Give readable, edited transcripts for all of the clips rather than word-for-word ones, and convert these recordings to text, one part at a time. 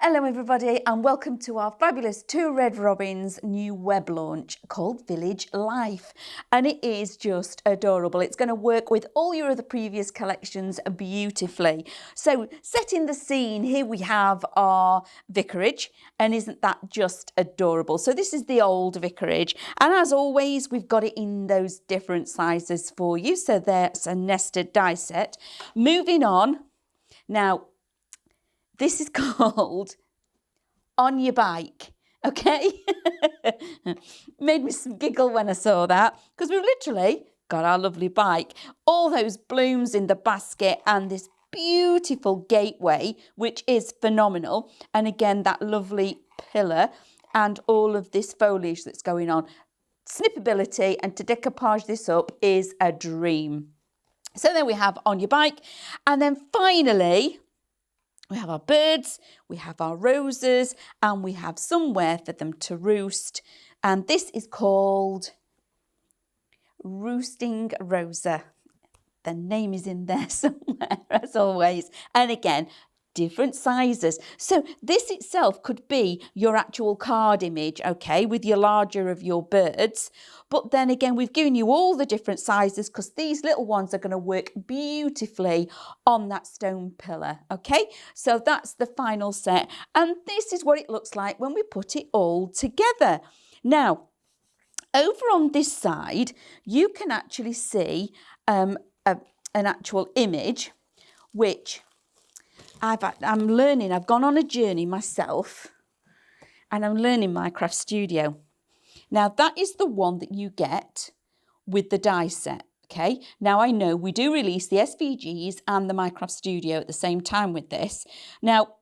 Hello everybody and welcome to our fabulous Two Red Robins new web launch called Village Life, and it is just adorable. It's going to work with all your other previous collections beautifully. So setting the scene, here we have our vicarage, and isn't that just adorable? So this is the old vicarage, and as always we've got it in those different sizes for you. So there's a nested die set. Moving on now, this is called On Your Bike, okay? Made me giggle when I saw that, because we've literally got our lovely bike, all those blooms in the basket and this beautiful gateway, which is phenomenal. And again, that lovely pillar and all of this foliage that's going on. Snippability and to decoupage this up is a dream. So then we have On Your Bike, and then finally, we have our birds, we have our roses, and we have somewhere for them to roost. And this is called Roosting Rosa. The name is in there somewhere, as always. And again, different sizes. So this itself could be your actual card image, okay, with your larger of your birds. But then again, we've given you all the different sizes because these little ones are going to work beautifully on that stone pillar, okay? So that's the final set. And this is what it looks like when we put it all together. Now, over on this side, you can actually see an actual image, which I'm learning. I've gone on a journey myself, and I'm learning Minecraft Studio. Now, that is the one that you get with the die set, okay? Now, I know we do release the SVGs and the Minecraft Studio at the same time with this. Now,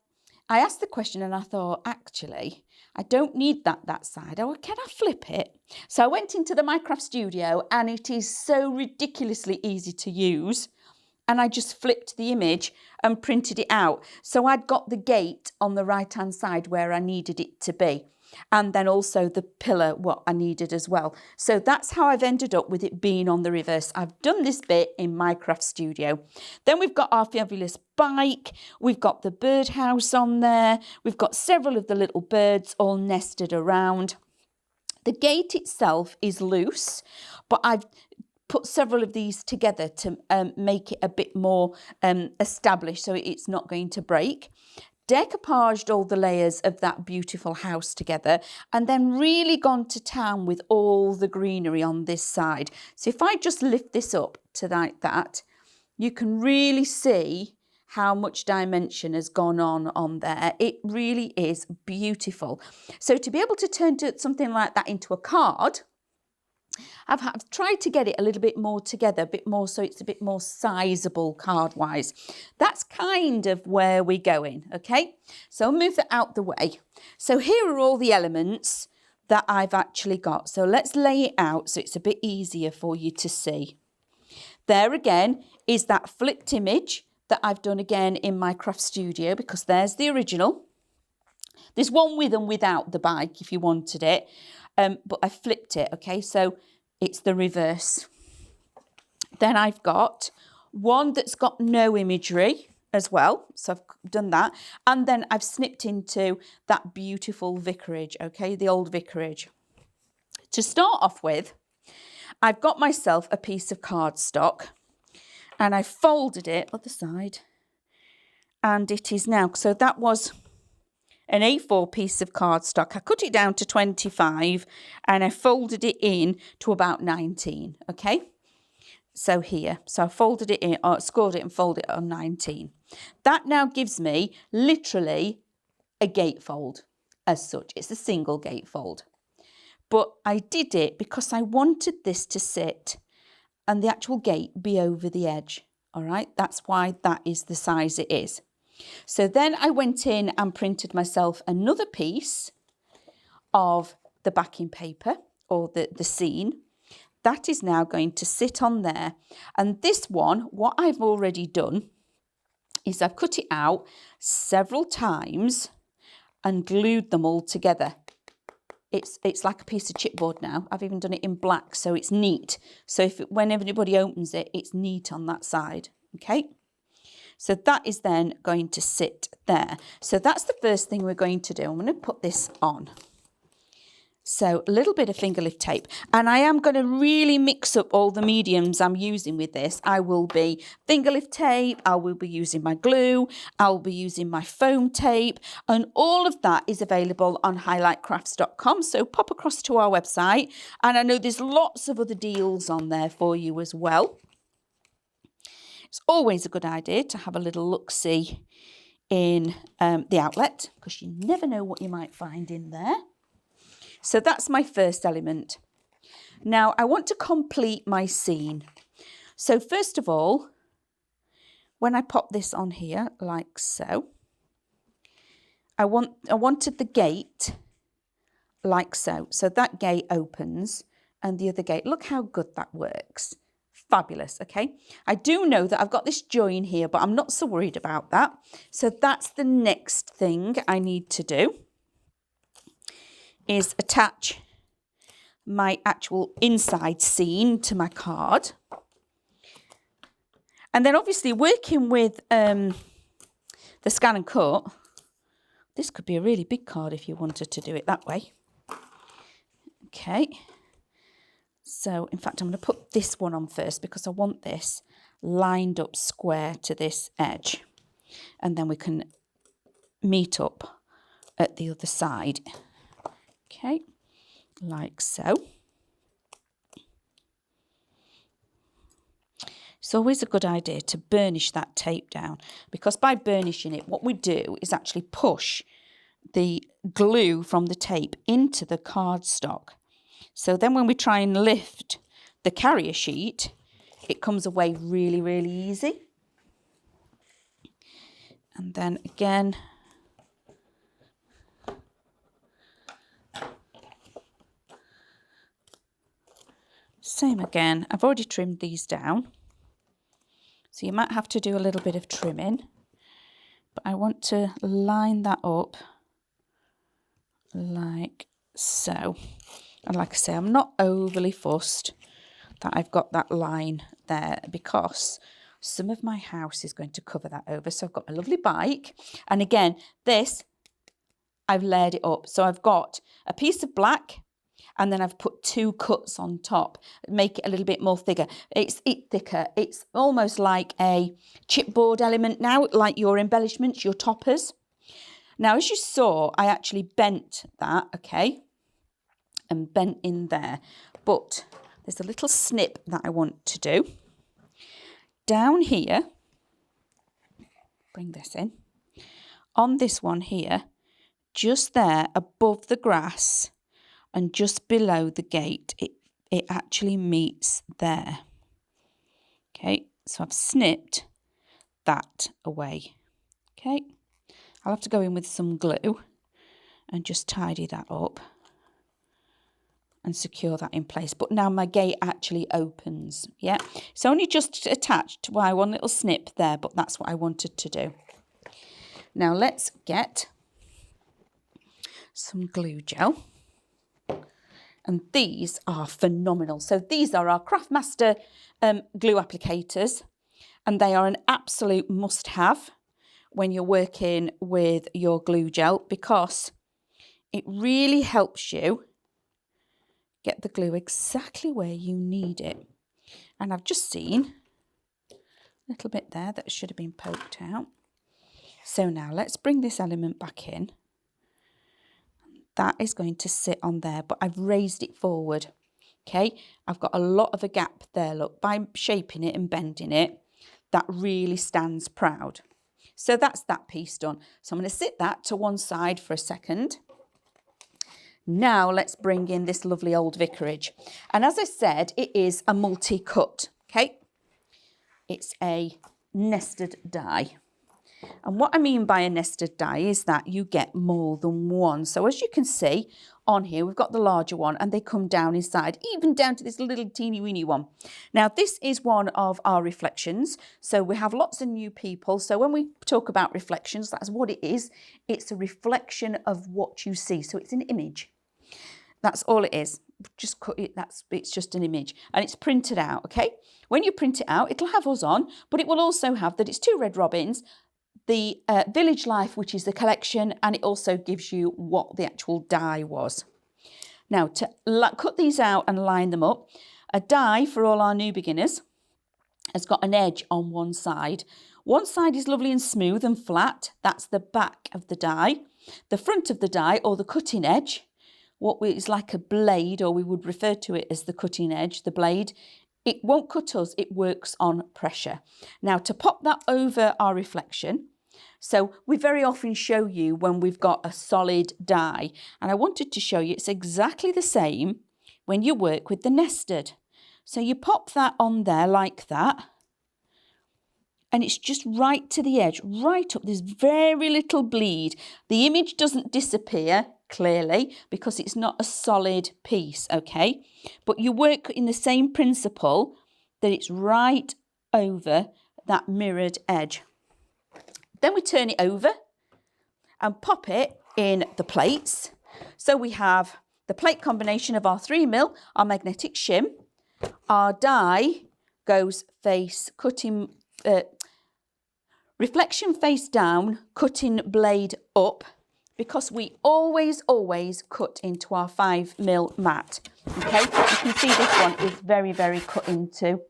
I asked the question and I thought, actually, I don't need that side. Oh, can I flip it? So I went into the Minecraft Studio, and it is so ridiculously easy to use. And I just flipped the image and printed it out. So I'd got the gate on the right-hand side where I needed it to be. And then also the pillar, what I needed as well. So that's how I've ended up with it being on the reverse. I've done this bit in Minecraft Studio. Then we've got our fabulous bike. We've got the birdhouse on there. We've got several of the little birds all nested around. The gate itself is loose, but I've put several of these together to make it a bit more established so it's not going to break. Decoupaged all the layers of that beautiful house together, and then really gone to town with all the greenery on this side. So if I just lift this up to like that, you can really see how much dimension has gone on there. It really is beautiful. So to be able to turn something like that into a card, I've tried to get it a little bit more together, a bit more so it's a bit more sizable card-wise. That's kind of where we're going, okay? So I'll move that out the way. So here are all the elements that I've actually got. So let's lay it out so it's a bit easier for you to see. There again is that flipped image that I've done again in Minecraft Studio, because there's the original. There's one with and without the bike if you wanted it. But I flipped it, okay? So it's the reverse. Then I've got one that's got no imagery as well. So I've done that. And then I've snipped into that beautiful vicarage, okay? The old vicarage. To start off with, I've got myself a piece of cardstock, and I folded it other side. And it is now, so that was an A4 piece of cardstock. I cut it down to 25 and I folded it in to about 19, okay? So here, so I folded it in, or scored it and folded it on 19. That now gives me literally a gatefold as such. It's a single gatefold. But I did it because I wanted this to sit and the actual gate be over the edge, all right? That's why that is the size it is. So then I went in and printed myself another piece of the backing paper, or the scene. That is now going to sit on there. And this one, what I've already done is I've cut it out several times and glued them all together. It's like a piece of chipboard now. I've even done it in black, so it's neat. So when everybody opens it, it's neat on that side, okay? So that is then going to sit there. So that's the first thing we're going to do. I'm going to put this on. So a little bit of finger lift tape, and I am going to really mix up all the mediums I'm using with this. I will be finger lift tape, I will be using my glue, I'll be using my foam tape, and all of that is available on highlightcrafts.com. So pop across to our website, and I know there's lots of other deals on there for you as well. It's always a good idea to have a little look-see in the outlet, because you never know what you might find in there. So that's my first element. Now I want to complete my scene. So first of all, when I pop this on here like so, I wanted the gate like so. So that gate opens and the other gate, look how good that works. Fabulous, okay? I do know that I've got this join here, but I'm not so worried about that. So that's the next thing I need to do, is attach my actual inside scene to my card. And then obviously working with the scan and cut, this could be a really big card if you wanted to do it that way. Okay, so in fact I'm going to put this one on first because I want this lined up square to this edge, and then we can meet up at the other side. Okay, like so. It's always a good idea to burnish that tape down, because by burnishing it, what we do is actually push the glue from the tape into the cardstock. So then when we try and lift the carrier sheet, it comes away really, really easy. And then again, same again. I've already trimmed these down, so you might have to do a little bit of trimming, but I want to line that up like so. And like I say, I'm not overly fussed that I've got that line there, because some of my house is going to cover that over. So I've got my lovely bike, and again, this, I've layered it up. So I've got a piece of black, and then I've put two cuts on top, make it a little bit more thicker. It's thicker. It's almost like a chipboard element now, like your embellishments, your toppers. Now, as you saw, I actually bent that, okay, and bent in there. But there's a little snip that I want to do. Down here, bring this in, on this one here, just there above the grass, and just below the gate, it actually meets there. Okay, so I've snipped that away. Okay, I'll have to go in with some glue and just tidy that up and secure that in place. But now my gate actually opens. Yeah, it's only just attached by one little snip there, but that's what I wanted to do. Now let's get some glue gel. And these are phenomenal. So these are our Craftmaster glue applicators, and they are an absolute must-have when you're working with your glue gel, because it really helps you get the glue exactly where you need it. And I've just seen a little bit there that should have been poked out. So now let's bring this element back in. That is going to sit on there, but I've raised it forward. Okay, I've got a lot of a gap there. Look, by shaping it and bending it, that really stands proud. So that's that piece done. So I'm going to sit that to one side for a second. Now let's bring in this lovely old vicarage. And as I said, it is a multi-cut. Okay, it's a nested die. And what I mean by a nested die is that you get more than one. So as you can see on here, we've got the larger one, and they come down inside, even down to this little teeny weeny one. Now, this is one of our reflections. So we have lots of new people. So when we talk about reflections, that's what it is. It's a reflection of what you see. So it's an image. That's all it is. just cut it, it's just an image, and it's printed out, okay? When you print it out, it'll have us on, but it will also have that it's 2 red robins, the Village Life, which is the collection, and it also gives you what the actual die was. Now, to cut these out and line them up, a die for all our new beginners has got an edge on one side. One side is lovely and smooth and flat. That's the back of the die. The front of the die, or the cutting edge, what is like a blade, or we would refer to it as the cutting edge, the blade, it won't cut us, it works on pressure. Now, to pop that over our reflection, so we very often show you when we've got a solid die, and I wanted to show you it's exactly the same when you work with the nested. So you pop that on there like that, and it's just right to the edge, right up. There's very little bleed. The image doesn't disappear, clearly, because it's not a solid piece, okay? But you work in the same principle, that it's right over that mirrored edge. Then we turn it over and pop it in the plates. So we have the plate combination of our 3mm, our magnetic shim. Our die goes face cutting, reflection face down, cutting blade up, because we always cut into our 5mm mat. Okay, you can see this one is very, very cut into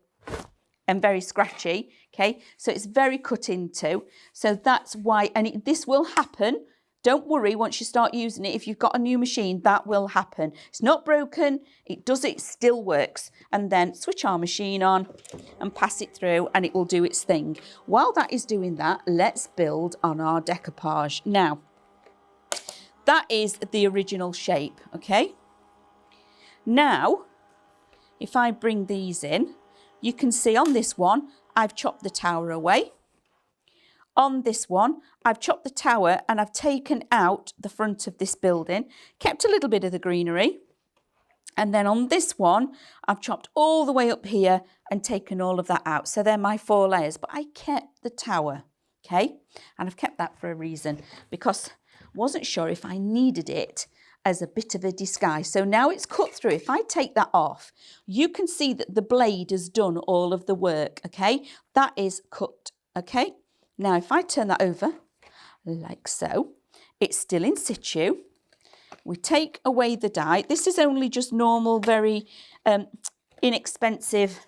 and very scratchy. Okay, so it's very cut into. So that's why, and this will happen. Don't worry, once you start using it, if you've got a new machine, that will happen. It's not broken, it still works. And then switch our machine on and pass it through, and it will do its thing. While that is doing that, let's build on our decoupage. Now, that is the original shape, okay? Now, if I bring these in, you can see on this one, I've chopped the tower away. On this one, I've chopped the tower and I've taken out the front of this building, kept a little bit of the greenery. And then on this one, I've chopped all the way up here and taken all of that out. So they're my 4 layers, but I kept the tower, okay? And I've kept that for a reason, because I wasn't sure if I needed it as a bit of a disguise. So now it's cut through. If I take that off, you can see that the blade has done all of the work, okay? That is cut, okay? Now, if I turn that over, like so, it's still in situ. We take away the die. This is only just normal, very inexpensive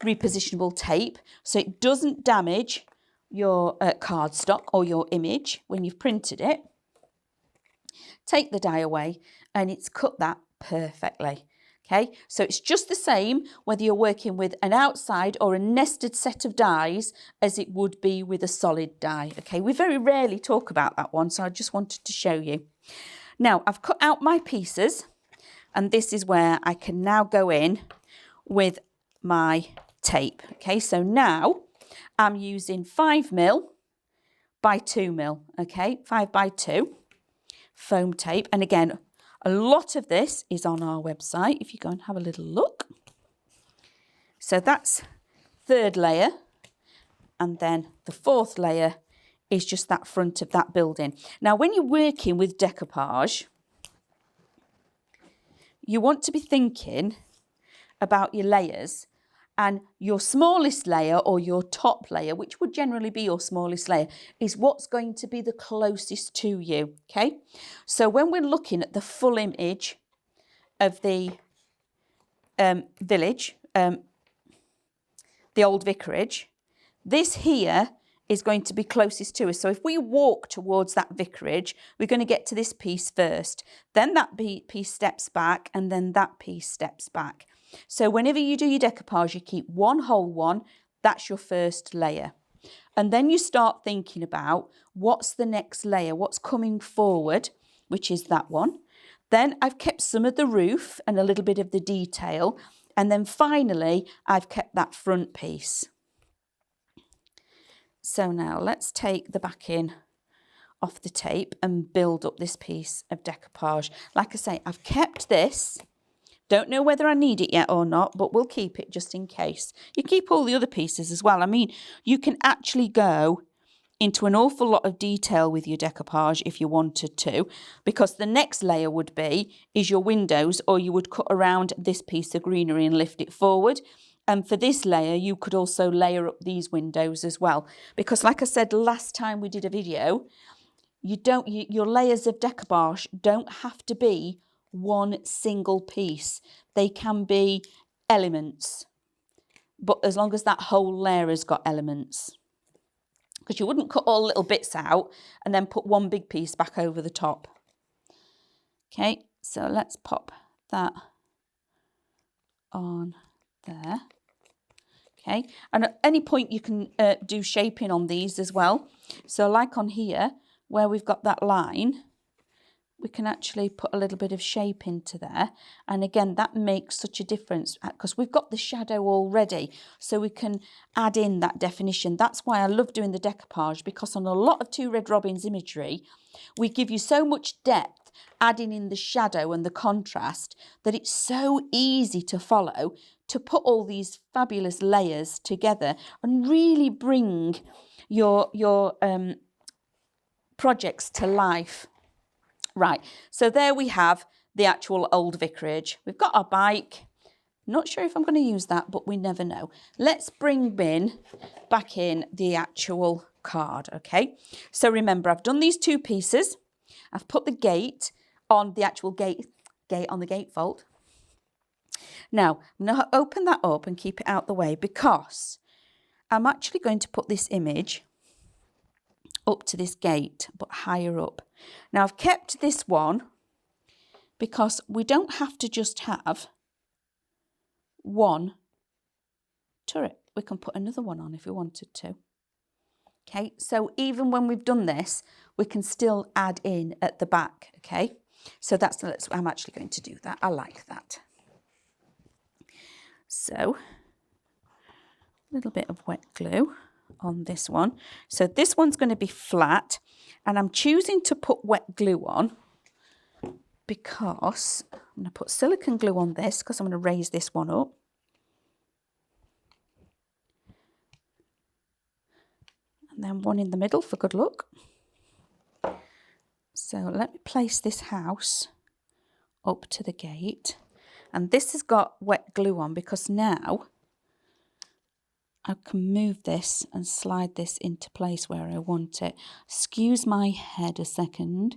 repositionable tape, so it doesn't damage your cardstock or your image when you've printed it. Take the die away, and it's cut that perfectly. Okay, so it's just the same whether you're working with an outside or a nested set of dies as it would be with a solid die. Okay, we very rarely talk about that one, so I just wanted to show you. Now, I've cut out my pieces, and this is where I can now go in with my tape. Okay, so now I'm using 5mm by 2mm, okay, 5 by 2 foam tape. And again, a lot of this is on our website, if you go and have a little look. So that's 3rd layer, and then the 4th layer is just that front of that building. Now, when you're working with decoupage, you want to be thinking about your layers, and your smallest layer or your top layer, which would generally be your smallest layer, is what's going to be the closest to you, okay? So when we're looking at the full image of the village, the old vicarage, this here is going to be closest to us. So if we walk towards that vicarage, we're going to get to this piece first. Then that piece steps back, and then that piece steps back. So whenever you do your decoupage, you keep one whole one. That's your first layer. And then you start thinking about what's the next layer, what's coming forward, which is that one. Then I've kept some of the roof and a little bit of the detail. And then finally, I've kept that front piece. So now let's take the backing off the tape and build up this piece of decoupage. Like I say, I've kept this. Don't know whether I need it yet or not, but we'll keep it just in case. You keep all the other pieces as well. I mean, you can actually go into an awful lot of detail with your decoupage if you wanted to, because the next layer would be is your windows, or you would cut around this piece of greenery and lift it forward. And for this layer, you could also layer up these windows as well, because like I said last time we did a video, your layers of decoupage don't have to be one single piece. They can be elements, but as long as that whole layer has got elements, because you wouldn't cut all little bits out and then put one big piece back over the top. Okay, so let's pop that on there. Okay, and at any point you can do shaping on these as well. So like on here, where we've got that line, we can actually put a little bit of shape into there. And again, that makes such a difference because we've got the shadow already, so we can add in that definition. That's why I love doing the decoupage, because on a lot of Two Red Robins imagery, we give you so much depth, adding in the shadow and the contrast, that it's so easy to follow, to put all these fabulous layers together and really bring your projects to life. Right, so there we have the actual old vicarage. We've got our bike. Not sure if I'm going to use that, but we never know. Let's bring back in the actual card, okay? So remember, I've done these two pieces. I've put the gate on the actual gate on the gatefold. Now, I'm going to open that up and keep it out the way, because I'm actually going to put this image up to this gate, but higher up. Now, I've kept this one because we don't have to just have one turret. We can put another one on if we wanted to. Okay, so even when we've done this, we can still add in at the back, okay? So I'm actually going to do that. I like that. So, a little bit of wet glue on this one. So this one's going to be flat, and I'm choosing to put wet glue on because I'm going to put silicone glue on this, because I'm going to raise this one up. And then one in the middle for good luck. So let me place this house up to the gate. And this has got wet glue on because now I can move this and slide this into place where I want it. Excuse my head a second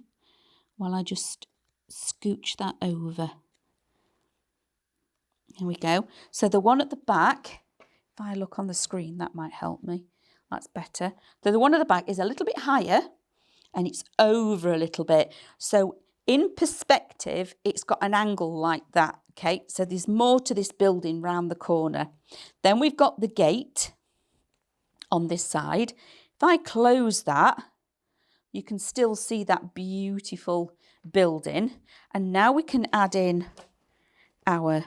while I just scooch that over. Here we go. So the one at the back, if I look on the screen, that might help me. That's better. So the one at the back is a little bit higher and it's over a little bit. So in perspective, it's got an angle like that. Okay, so there's more to this building round the corner. Then we've got the gate on this side. If I close that, you can still see that beautiful building. And now we can add in our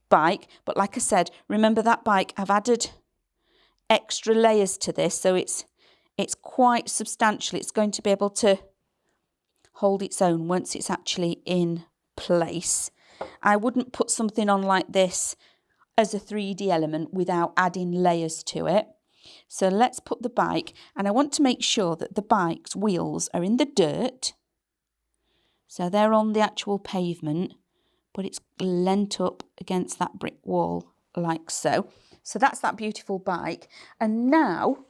bike. But like I said, remember that bike, I've added extra layers to this, so it's quite substantial. It's going to be able to hold its own once it's actually in place. I wouldn't put something on like this as a 3D element without adding layers to it. So let's put the bike, and I want to make sure that the bike's wheels are in the dirt. So they're on the actual pavement, but it's leant up against that brick wall like so. So that's that beautiful bike. And now,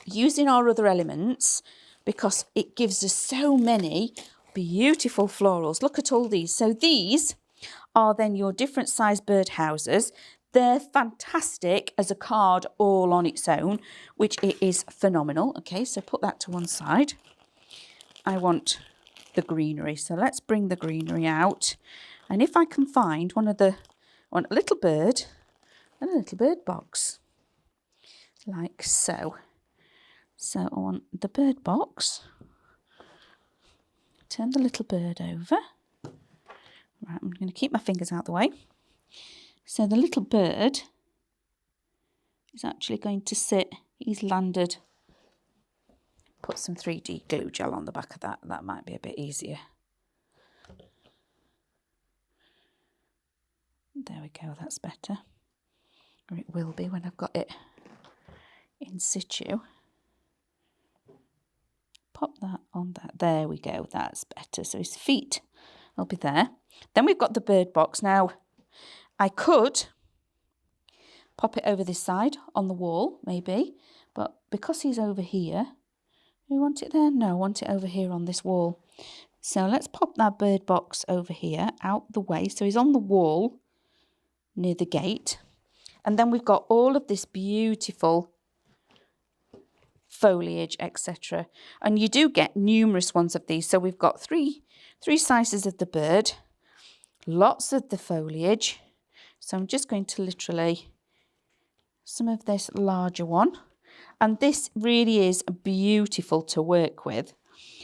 using our other elements, because it gives us so many beautiful florals. Look at all these. So these are then your different size birdhouses. They're fantastic as a card all on its own, which it is phenomenal. Okay, so put that to one side. I want the greenery. So let's bring the greenery out. And if I can find a little bird and a little bird box, like so. So I want the bird box. Turn the little bird over. Right, I'm going to keep my fingers out the way. So the little bird is actually going to sit, he's landed. Put some 3D glue gel on the back of that. That might be a bit easier. There we go, that's better. Or it will be when I've got it in situ. pop that on that. There we go. That's better. So his feet will be there. Then we've got the bird box. Now, I could pop it over this side on the wall, maybe. But because he's over here, do we want it there? No, I want it over here on this wall. So let's pop that bird box over here, out the way. So he's on the wall near the gate. And then we've got all of this beautiful foliage, etc. And you do get numerous ones of these. So we've got three sizes of the bird, lots of the foliage. So I'm just going to literally some of this larger one. And this really is beautiful to work with.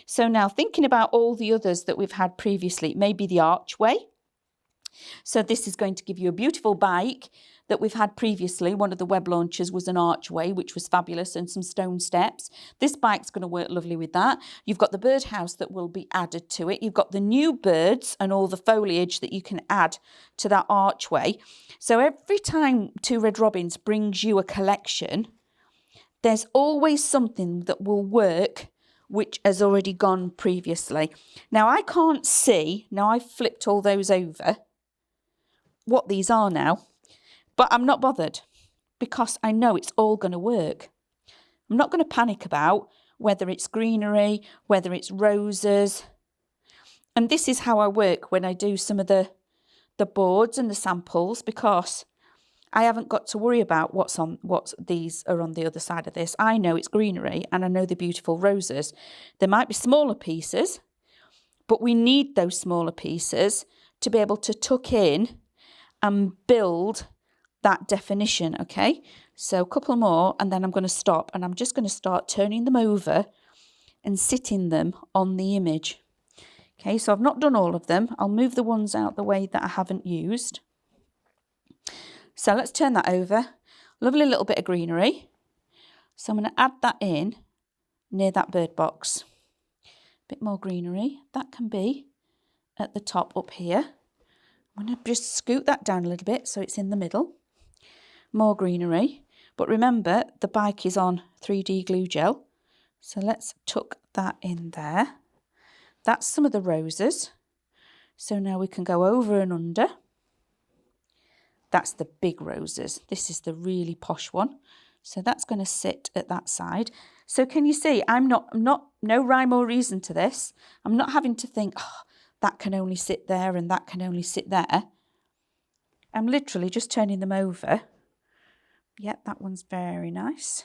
So now thinking about all the others that we've had previously, maybe the archway. So this is going to give you a beautiful bike that we've had previously. One of the web launchers was an archway, which was fabulous, and some stone steps. This bike's going to work lovely with that. You've got the birdhouse that will be added to it. You've got the new birds and all the foliage that you can add to that archway. So every time Two Red Robins brings you a collection, there's always something that will work which has already gone previously. Now I can't see, now I've flipped all those over, what these are now, but I'm not bothered because I know it's all going to work. I'm not going to panic about whether it's greenery, whether it's roses. And this is how I work when I do some of the boards and the samples, because I haven't got to worry about what these are on the other side of this. I know it's greenery and I know the beautiful roses. There might be smaller pieces, but we need those smaller pieces to be able to tuck in and build that definition, okay? So a couple more and then I'm going to stop, and I'm just going to start turning them over and sitting them on the image. Okay, so I've not done all of them. I'll move the ones out the way that I haven't used. So let's turn that over. Lovely little bit of greenery. So I'm going to add that in near that bird box. A bit more greenery. That can be at the top up here. I'm going to just scoot that down a little bit so it's in the middle. More greenery. But remember, the bike is on 3D glue gel. So let's tuck that in there. That's some of the roses. So now we can go over and under. That's the big roses. This is the really posh one. So that's going to sit at that side. So can you see, no rhyme or reason to this. I'm not having to think, oh, that can only sit there and that can only sit there. I'm literally just turning them over. Yeah, that one's very nice.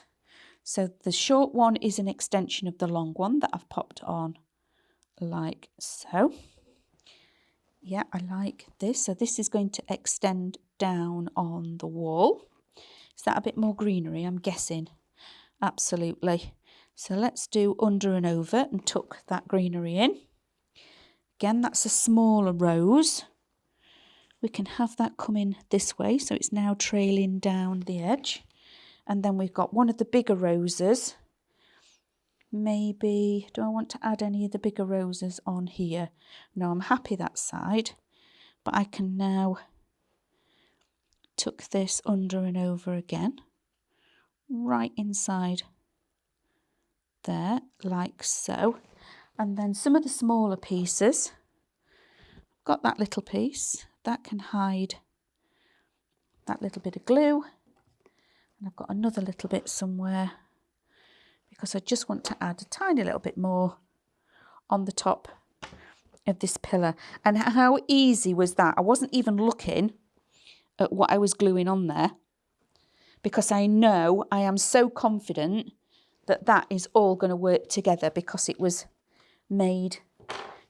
So the short one is an extension of the long one that I've popped on like so. Yeah, I like this. So this is going to extend down on the wall. Is that a bit more greenery? I'm guessing. Absolutely. So let's do under and over and tuck that greenery in. Again, that's a smaller rose. We can have that coming this way, so it's now trailing down the edge. And then we've got one of the bigger roses. Maybe, do I want to add any of the bigger roses on here? No, I'm happy that side. But I can now tuck this under and over again. Right inside there, like so. And then some of the smaller pieces. Got that little piece. That can hide that little bit of glue. And I've got another little bit somewhere, because I just want to add a tiny little bit more on the top of this pillar. And how easy was that? I wasn't even looking at what I was gluing on there, because I know, I am so confident that that is all going to work together, because it was made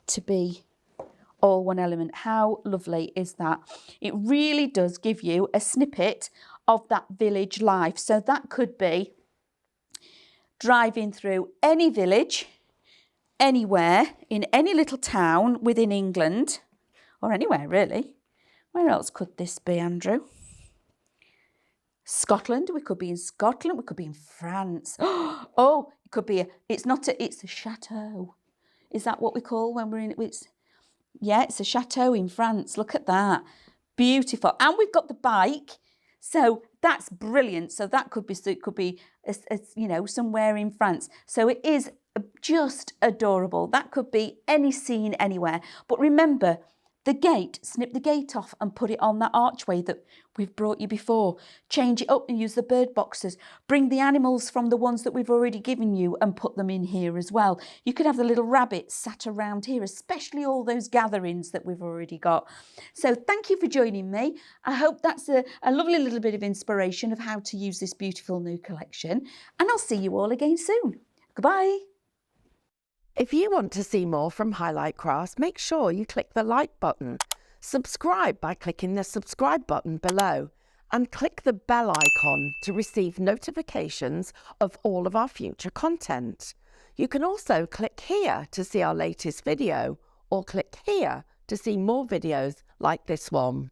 to be all one element. How lovely is that? It really does give you a snippet of that village life. So that could be driving through any village, anywhere, in any little town within England, or anywhere really. Where else could this be, Andrew? Scotland. We could be in Scotland. We could be in France. Oh, it could be it's a chateau. Is that what we call when we're in yeah, it's a chateau in France. Look at that. Beautiful. And we've got the bike. So that's brilliant. So that could be, you know, somewhere in France. So it is just adorable. That could be any scene anywhere. But remember, the gate, snip the gate off and put it on that archway that we've brought you before. Change it up and use the bird boxes. Bring the animals from the ones that we've already given you and put them in here as well. You could have the little rabbits sat around here, especially all those gatherings that we've already got. So thank you for joining me. I hope that's a lovely little bit of inspiration of how to use this beautiful new collection. And I'll see you all again soon. Goodbye. If you want to see more from Highlight Crafts, make sure you click the like button, subscribe by clicking the subscribe button below, and click the bell icon to receive notifications of all of our future content. You can also click here to see our latest video, or click here to see more videos like this one.